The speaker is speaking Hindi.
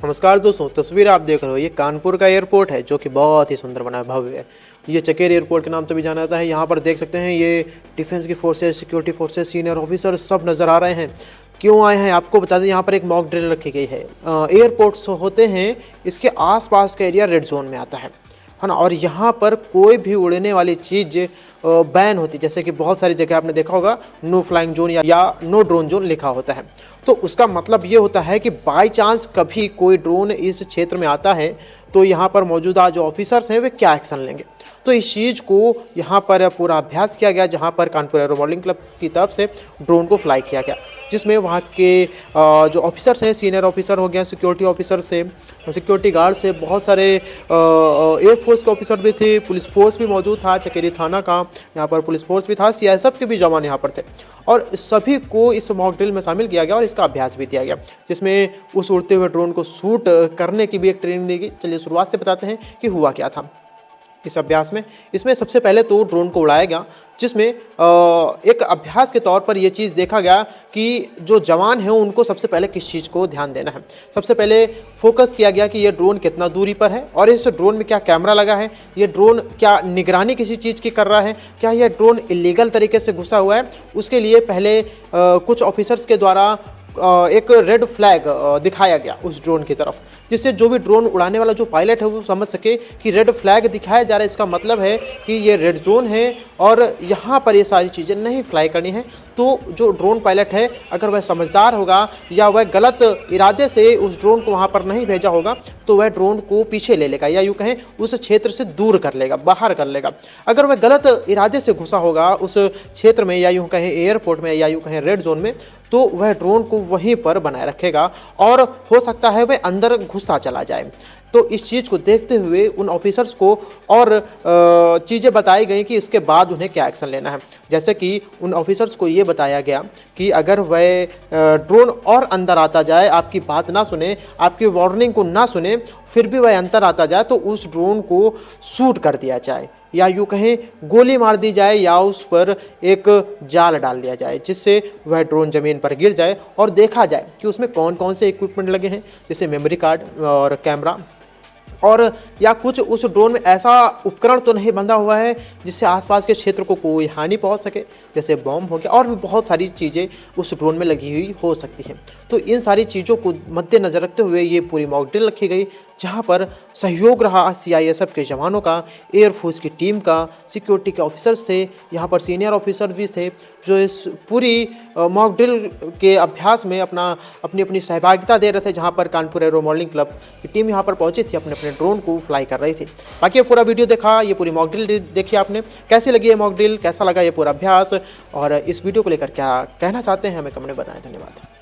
नमस्कार दोस्तों, तस्वीर आप देख रहे हो ये कानपुर का एयरपोर्ट है जो कि बहुत ही सुंदर बना है, भव्य है। ये चकेर एयरपोर्ट के नाम से भी जाना जाता है। यहाँ पर देख सकते हैं ये डिफेंस की forces, security forces, senior officer सब नज़र आ रहे हैं। क्यों आए हैं आपको बता दें, यहाँ पर एक मॉक ड्रिल रखी गई है। एयरपोर्ट्स होते हैं, इसके आसपास का एरिया रेड जोन में आता है ना। और यहाँ पर कोई भी उड़ने वाली चीज़ बैन होती है, जैसे कि बहुत सारी जगह आपने देखा होगा नो फ्लाइंग जोन या नो ड्रोन जोन लिखा होता है। तो उसका मतलब ये होता है कि बाय चांस कभी कोई ड्रोन इस क्षेत्र में आता है तो यहाँ पर मौजूदा जो ऑफिसर्स हैं वे क्या एक्शन लेंगे। तो इस चीज़ को यहाँ पर पूरा अभ्यास किया गया, जहाँ पर कानपुर एरो मॉडलिंग क्लब की तरफ से ड्रोन को फ्लाई किया गया, जिसमें वहाँ के जो ऑफिसर्स हैं, सीनियर ऑफिसर हो गया, सिक्योरिटी ऑफिसर से, सिक्योरिटी गार्ड से, बहुत सारे एयरफोर्स के ऑफिसर भी थे, पुलिस फोर्स भी मौजूद था, चकेरी थाना का यहाँ पर पुलिस फोर्स भी था, सीआईएसएफ के भी जवान यहाँ पर थे। और सभी को इस मॉक ड्रिल में शामिल किया गया और इसका अभ्यास भी दिया गया, जिसमें उस उड़ते हुए ड्रोन को शूट करने की भी एक ट्रेनिंग दी गई। चलिए शुरुआत से बताते हैं कि हुआ क्या था इस अभ्यास में। इसमें सबसे पहले तो ड्रोन को उड़ाया गया, जिसमें एक अभ्यास के तौर पर यह चीज़ देखा गया कि जो जवान हैं उनको सबसे पहले किस चीज़ को ध्यान देना है। सबसे पहले फोकस किया गया कि ये ड्रोन कितना दूरी पर है और इस ड्रोन में क्या कैमरा लगा है, ये ड्रोन क्या निगरानी किसी चीज़ की कर रहा है, क्या यह ड्रोन इलीगल तरीके से घुसा हुआ है। उसके लिए पहले कुछ ऑफिसर्स के द्वारा एक रेड फ्लैग दिखाया गया उस ड्रोन की तरफ, जिससे जो भी ड्रोन उड़ाने वाला जो पायलट है वो समझ सके कि रेड फ्लैग दिखाया जा रहा है, इसका मतलब है कि ये रेड जोन है और यहाँ पर ये सारी चीज़ें नहीं फ्लाई करनी है। तो जो ड्रोन पायलट है, अगर वह समझदार होगा या वह गलत इरादे से उस ड्रोन को वहाँ पर नहीं भेजा होगा तो वह ड्रोन को पीछे ले लेगा या यूँ कहें उस क्षेत्र से दूर कर लेगा, बाहर कर लेगा। अगर वह गलत इरादे से घुसा होगा उस क्षेत्र में या यूँ कहें एयरपोर्ट में या यूँ कहें रेड जोन में, तो वह ड्रोन को वहीं पर बनाए रखेगा और हो सकता है वह अंदर घुसता चला जाए। तो इस चीज़ को देखते हुए उन ऑफिसर्स को और चीज़ें बताई गई कि इसके बाद उन्हें क्या एक्शन लेना है। जैसे कि उन ऑफिसर्स को ये बताया गया कि अगर वह ड्रोन और अंदर आता जाए, आपकी बात ना सुने, आपकी वार्निंग को ना सुने, फिर भी वह अंदर आता जाए तो उस ड्रोन को शूट कर दिया जाए या यूँ कहें गोली मार दी जाए या उस पर एक जाल डाल दिया जाए, जिससे वह ड्रोन ज़मीन पर गिर जाए और देखा जाए कि उसमें कौन कौन से इक्विपमेंट लगे हैं, जैसे मेमोरी कार्ड और कैमरा, और या कुछ उस ड्रोन में ऐसा उपकरण तो नहीं बंधा हुआ है जिससे आसपास के क्षेत्र को कोई हानि पहुंच सके, जैसे बॉम्ब हो गया, और भी बहुत सारी चीज़ें उस ड्रोन में लगी हुई हो सकती हैं। तो इन सारी चीज़ों को मद्देनज़र रखते हुए ये पूरी मॉक ड्रिल रखी गई, जहां पर सहयोग रहा सीआईएसएफ के जवानों का, एयरफोर्स की टीम का, सिक्योरिटी के ऑफिसर्स थे, यहाँ पर सीनियर ऑफिसर भी थे जो इस पूरी मॉक ड्रिल के अभ्यास में अपनी अपनी सहभागिता दे रहे थे। जहाँ पर कानपुर एरो मॉडलिंग क्लब की टीम यहाँ पर पहुंची थी, अपने अपने ड्रोन को फ्लाई कर रही थी। बाकी ये पूरा वीडियो देखा, ये पूरी मॉक ड्रिल देखी आपने, कैसी लगी ये मॉक ड्रिल, कैसा लगा ये पूरा अभ्यास, और इस वीडियो को लेकर क्या कहना चाहते हैं हमें कमेंट में बताएं। धन्यवाद।